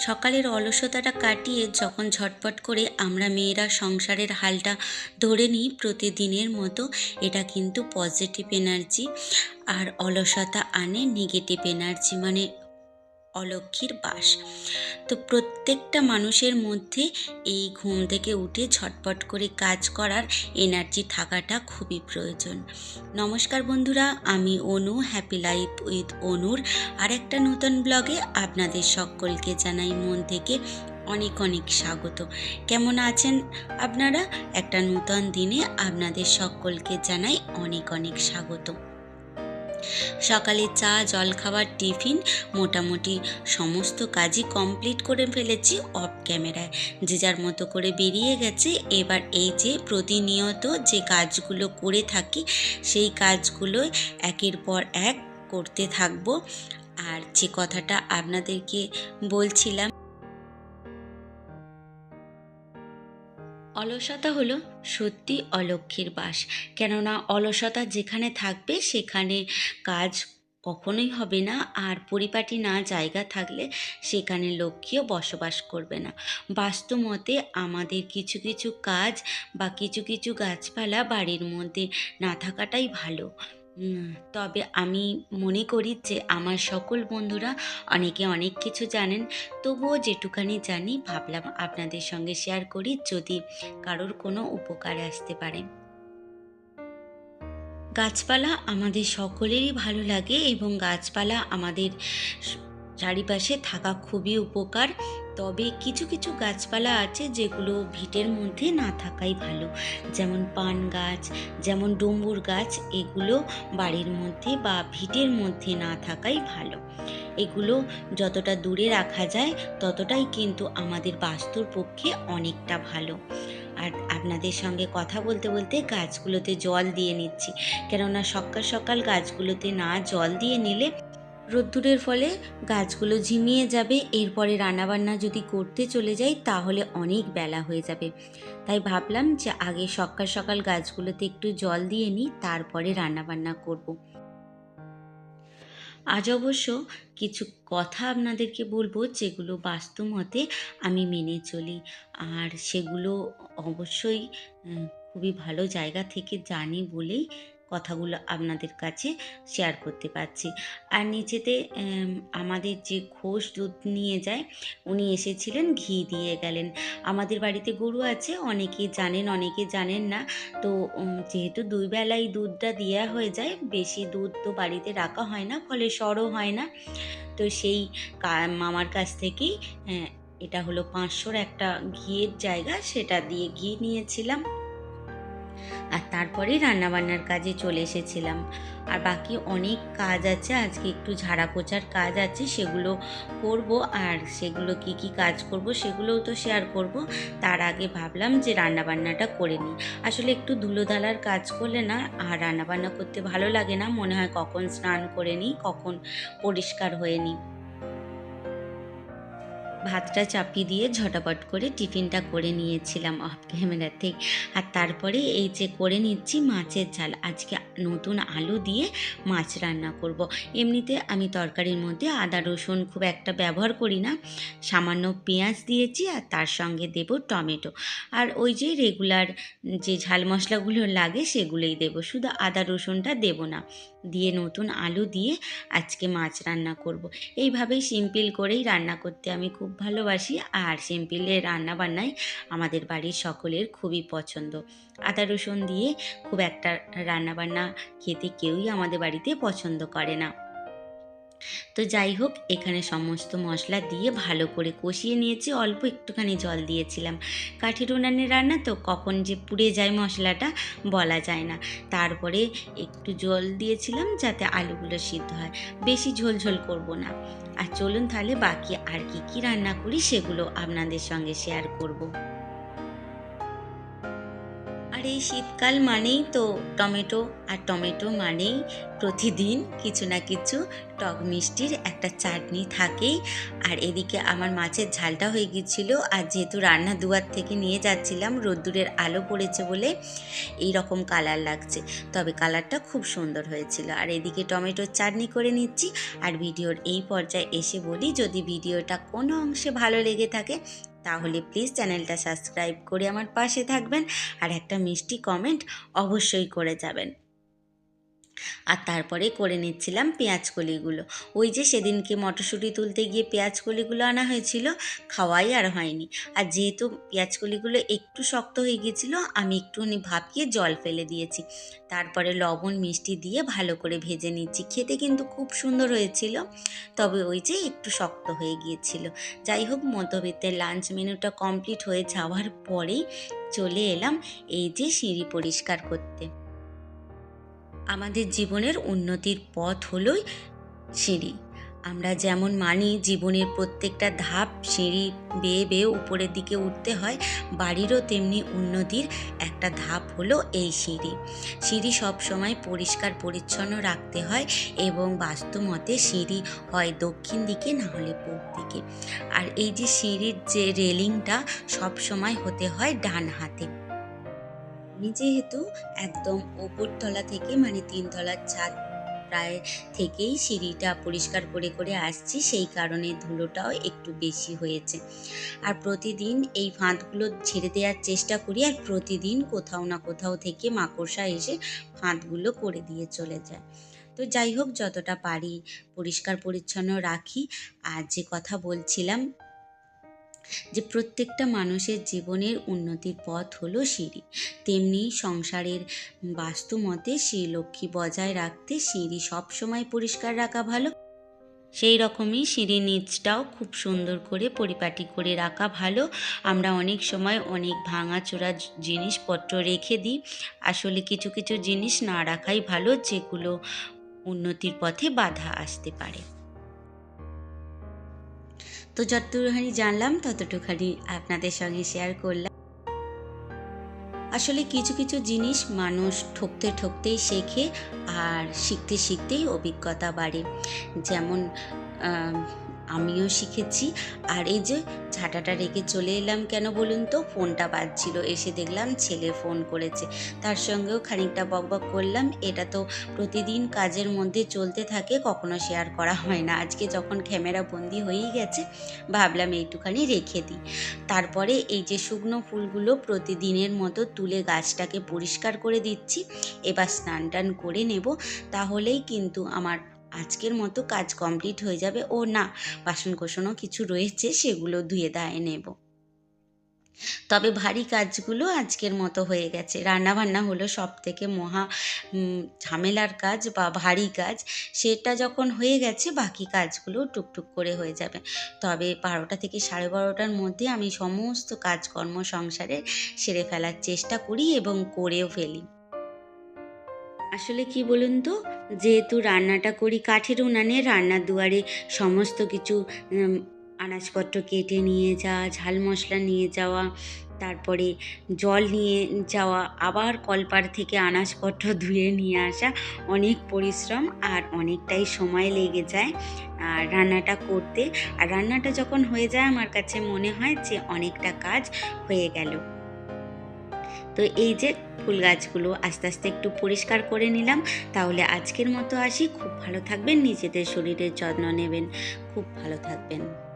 সকালের অলসতাটা কাটিয়ে যখন ঝটপট করে আমরা মেয়েরা সংসারের হালটা ধরে নিই প্রতিদিনের মতো, এটা কিন্তু পজিটিভ এনার্জি। আর অলসতা আনে নেগেটিভ এনার্জি, মানে অলক্ষ্মীর বাস। তো প্রত্যেকটা মানুষের মধ্যে এই ঘুম থেকে উঠে ঝটপট করে কাজ করার এনার্জি থাকাটা খুবই প্রয়োজন। নমস্কার বন্ধুরা, আমি অনু, হ্যাপি লাইফ উইথ অনুর আর একটা নতুন ব্লগে আপনাদের সকলকে জানাই মন থেকে অনেক অনেক স্বাগত। কেমন আছেন আপনারা? একটা নতুন দিনে আপনাদের সকলকে জানাই অনেক অনেক স্বাগত। সকালে চা, জলখাবার, টিফিন মোটামুটি সমস্ত কাজই কমপ্লিট করে ফেলেছি অফ ক্যামেরায়। যে যার মতো করে বেরিয়ে গেছে। এবার এই যে প্রতিনিয়ত যে কাজগুলো করে থাকি সেই কাজগুলো একের পর এক করতে থাকবো। আর যে কথাটা আপনাদেরকে বলছিলাম, অলসতা হলো সত্যি অলক্ষ্মীর বাস। কেননা অলসতা যেখানে থাকবে সেখানে কাজ কখনোই হবে না, আর পরিপাটি না জায়গা থাকলে সেখানে লক্ষ্মীও বসবাস করবে না। বাস্তু মতে আমাদের কিছু কিছু কাজ বা কিছু কিছু গাছপালা বাড়ির মধ্যে না থাকাটাই ভালো। তবে আমি মনে করি যে আমার সকল বন্ধুরা অনেকে অনেক কিছু জানেন, তবুও যেটুখানি জানি ভাবলাম আপনাদের সঙ্গে শেয়ার করি, যদি কারোর কোনো উপকারে আসতে পারে। গাছপালা আমাদের সকলেরই ভালো লাগে এবং গাছপালা আমাদের চারিপাশে থাকা খুবই উপকার। তবে কিছু কিছু গাছপালা আছে যেগুলো ভিটের মধ্যে না থাকাই ভালো, যেমন পান গাছ, যেমন ডুমুর গাছ, এগুলো বাড়ির মধ্যে বা ভিটের মধ্যে না থাকাই ভালো। এগুলো যতটা দূরে রাখা যায় ততটাই কিন্তু আমাদের বাস্তুর পক্ষে অনেকটা ভালো। আর আপনাদের সঙ্গে কথা বলতে বলতে গাছগুলোতে জল দিয়ে নিচ্ছি, কেননা সকাল সকাল গাছগুলোতে না জল দিয়ে নিলে রোদ্দুরের ফলে গাছগুলো ঝিমিয়ে যাবে। এরপরে রান্নাবান্না যদি করতে চলে যাই তাহলে অনেক বেলা হয়ে যাবে। তাই ভাবলাম যে আগে সকাল সকাল গাছগুলোতে একটু জল দিয়ে নিই, তারপরে রান্নাবান্না করব। আজ অবশ্য কিছু কথা আপনাদেরকে বলবো যেগুলো বাস্তবমতে আমি মেনে চলি, আর সেগুলো অবশ্যই খুবই ভালো জায়গা থেকে জানি বলেই কথাগুলো আপনাদের কাছে শেয়ার করতে পারছি। আর নিচেতে আমাদের যে ঘোষ দুধ নিয়ে যায়, উনি এসেছিলেন, ঘি দিয়ে গেলেন। আমাদের বাড়িতে গরু আছে, অনেকে জানেন অনেকে জানেন না। তো যেহেতু দুই বেলাই দুধটা দেওয়া হয়ে যায়, বেশি দুধ তো বাড়িতে রাখা হয় না, ফলে সরও হয় না। তো সেই মামার কাছ থেকেই এটা হলো 500-র একটা ঘিয়ের জায়গা, সেটা দিয়ে ঘি নিয়েছিলাম। আর তারপরেই রান্নাবান্নার কাজে চলে এসেছিলাম। আর বাকি অনেক কাজ আছে, আজকে একটু ঝাড়া পোছার কাজ আছে, সেগুলো করব। আর সেগুলো কি কি কাজ করব সেগুলোও তো শেয়ার করব। তার আগে ভাবলাম যে রান্নাবান্নাটা করে নিই। আসলে একটু ধুলোধালার কাজ করলে না আর রান্নাবান্না করতে ভালো লাগে না, মনে হয় কখন স্নান করে নিই, কখন পরিষ্কার হয়ে নিই। ভাতটা চাপিয়ে দিয়ে ঝটাপট করে টিফিনটা করে নিয়েছিলাম অফ ক্যামেরাতে। আর তারপরে এই যে করে নিচ্ছি মাছের ঝাল। আজকে নতুন আলু দিয়ে মাছ রান্না করব। এমনিতে আমি তরকারির মধ্যে আদা রসুন খুব একটা ব্যবহার করি না, সামান্য পেঁয়াজ দিয়েছি আর তার সঙ্গে দেব টমেটো। আর ওই যে রেগুলার যে ঝাল মশলাগুলো লাগে সেগুলোই দেব, শুধু আদা রসুনটা দেব না। দিয়ে নতুন আলু দিয়ে আজকে মাছ রান্না করব। এইভাবেই সিম্পল করেই রান্না করতে আমি খুব ভালোবাসি, আর সিম্পলের রান্না বান্নাই আমাদের বাড়ির সকলের খুবই পছন্দ। আদা রসুন দিয়ে খুব একটা রান্না বান্না খেতে কেউই আমাদের বাড়িতে পছন্দ করে না। তো যাই হোক, এখানে সমস্ত মশলা দিয়ে ভালো করে কষিয়ে নিয়েছি, অল্প একটুখানি জল দিয়েছিলাম। কাঠের উনানের রান্না তো কখন যে পুড়ে যায় মশলাটা বলা যায় না। তারপরে একটু জল দিয়েছিলাম যাতে আলুগুলো সিদ্ধ হয়, বেশি ঝোল ঝোল করব না। আর চলুন তাহলে বাকি আর কি কি রান্না করি সেগুলো আপনাদের সঙ্গে শেয়ার করব। আর আর এই শীতকাল মানেই তো টমেটো, আর টমেটো মানেই প্রতিদিন কিছু না কিছু টক মিষ্টির একটা চাটনি থাকেই। আর এদিকে আমার মাছের ঝালটা হয়ে গিয়েছিলো, আর যেহেতু রান্না দুয়ার থেকে নিয়ে যাচ্ছিলাম, রোদ্দুরের আলো পড়েছে বলে এই রকম কালার লাগছে, তবে কালারটা খুব সুন্দর হয়েছিল। আর এদিকে টমেটোর চাটনি করে নিচ্ছি। আর ভিডিওর এই পর্যায়ে এসে বলি, যদি ভিডিওটা কোনো অংশে ভালো লেগে থাকে তাহলে প্লিজ চ্যানেলটা সাবস্ক্রাইব করে আমার পাশে থাকবেন, আর একটা মিষ্টি কমেন্ট অবশ্যই করে যাবেন। আর তারপরে করে নিচ্ছিলাম পেঁয়াজকলিগুলো। ওই যে সেদিনকে মটরশুঁটি তুলতে গিয়ে পেঁয়াজকলিগুলো আনা হয়েছিল, খাওয়াই আর হয়নি। আর যেহেতু পেঁয়াজকলিগুলো একটু শক্ত হয়ে গিয়েছিলো, আমি একটুখানি ভাপিয়ে জল ফেলে দিয়েছি। তারপরে লবণ মিষ্টি দিয়ে ভালো করে ভেজে নিচ্ছি। খেতে কিন্তু খুব সুন্দর হয়েছিল, তবে ওই যে একটু শক্ত হয়ে গিয়েছিল। যাই হোক, মধ্যবিত্তের লাঞ্চ মেনুটা কমপ্লিট হয়ে যাওয়ার পরেই চলে এলাম এই যে সিঁড়ি পরিষ্কার করতে। আমাদের জীবনের উন্নতির পথ হলোই সিঁড়ি। আমরা যেমন মানি জীবনের প্রত্যেকটা ধাপ সিঁড়ি বেয়ে বেয়ে উপরের দিকে উঠতে হয়, বাড়িরও তেমনি উন্নতির একটা ধাপ হলো এই সিঁড়ি। সিঁড়ি সবসময় পরিষ্কার পরিচ্ছন্ন রাখতে হয়, এবং বাস্তুমতে সিঁড়ি হয় দক্ষিণ দিকে, না হলে পূব দিকে। আর এই যে সিঁড়ির যে রেলিংটা সবসময় হতে হয় ডান হাতে। আমি যেহেতু একদম ওপরতলা থেকে, মানে 3 তলার ছাদ প্রায় থেকেই সিঁড়িটা পরিষ্কার করে করে আসছি, সেই কারণে ধুলোটাও একটু বেশি হয়েছে। আর প্রতিদিন এই ফাঁদগুলো ঝেড়ে দেওয়ার চেষ্টা করি, আর প্রতিদিন কোথাও না কোথাও থেকে মাকড়সা এসে ফাঁদগুলো করে দিয়ে চলে যায়। তো যাই হোক, যতটা পারি পরিষ্কার পরিচ্ছন্ন রাখি। আর যে কথা বলছিলাম, যে প্রত্যেকটা মানুষের জীবনের উন্নতির পথ হলো সিঁড়ি, তেমনি সংসারের বাস্তুমতে শ্রীলক্ষ্মী বজায় রাখতে সিঁড়ি সবসময় পরিষ্কার রাখা ভালো। সেই রকমই সিঁড়ির নিচটাও খুব সুন্দর করে পরিপাটি করে রাখা ভালো। আমরা অনেক সময় অনেক ভাঙাচোরা জিনিসপত্র রেখে দিই, আসলে কিছু কিছু জিনিস না রাখাই ভালো, যেগুলো উন্নতির পথে বাধা আসতে পারে। তো যতটুখানি জানলাম ততটুখানি আপনাদের সঙ্গে শেয়ার করলাম। আসলে কিছু কিছু জিনিস মানুষ ঠকতে ঠকতেই শেখে, আর শিখতে শিখতেই অভিজ্ঞতা বাড়ে। যেমন আমিও শিখেছি। আর এই যে ঝাঁটাটা রেখে চলে এলাম কেন বলুন তো, ফোনটা বাজছিল, এসে দেখলাম ছেলে ফোন করেছে, তার সঙ্গেও খানিকটা বকবক করলাম। এটা তো প্রতিদিন কাজের মধ্যে চলতে থাকে, কখনো শেয়ার করা হয় না। আজকে যখন ক্যামেরা বন্দি হয়েই গেছে, ভাবলাম এইটুখানি রেখে দিই। তারপরে এই যে শুকনো ফুলগুলো প্রতিদিনের মতো তুলে গাছটাকে পরিষ্কার করে দিচ্ছি। এবার স্নান টান করে নেব, তাহলেই কিন্তু আমার আজকের মতো কাজ কমপ্লিট হয়ে যাবে। ও না, বাসন কোসনও কিছু রয়েছে, সেগুলো ধুয়ে ধায়ে নেব। তবে ভারী কাজগুলো আজকের মতো হয়ে গেছে। রান্নাবান্না হলো সব থেকে মহা ঝামেলার কাজ বা ভারী কাজ, সেটা যখন হয়ে গেছে বাকি কাজগুলো টুকটুক করে হয়ে যাবে। তবে 12টা থেকে 12:30টার মধ্যে আমি সমস্ত কাজকর্ম সংসারে সেরে ফেলার চেষ্টা করি, এবং করেও ফেলি। আসলে কি বলুন তো, যেহেতু রান্নাটা করি কাঠের উনানে, রান্নার দুয়ারে সমস্ত কিছু আনাজপত্র কেটে নিয়ে যাওয়া, ঝাল মশলা নিয়ে যাওয়া, তারপরে জল নিয়ে যাওয়া, আবার কলপাড় থেকে আনাজপত্র ধুয়ে নিয়ে আসা, অনেক পরিশ্রম আর অনেকটাই সময় লেগে যায় আর রান্নাটা করতে। আর রান্নাটা যখন হয়ে যায় আমার কাছে মনে হয় যে অনেকটা কাজ হয়ে গেল। তো এই যে ফুল গাছগুলো আস্তে আস্তে একটু পরিষ্কার করে নিলাম। তাহলে আজকের মতো আসি। খুব ভালো থাকবেন, নিজেদের শরীরের যত্ন নেবেন, খুব ভালো থাকবেন।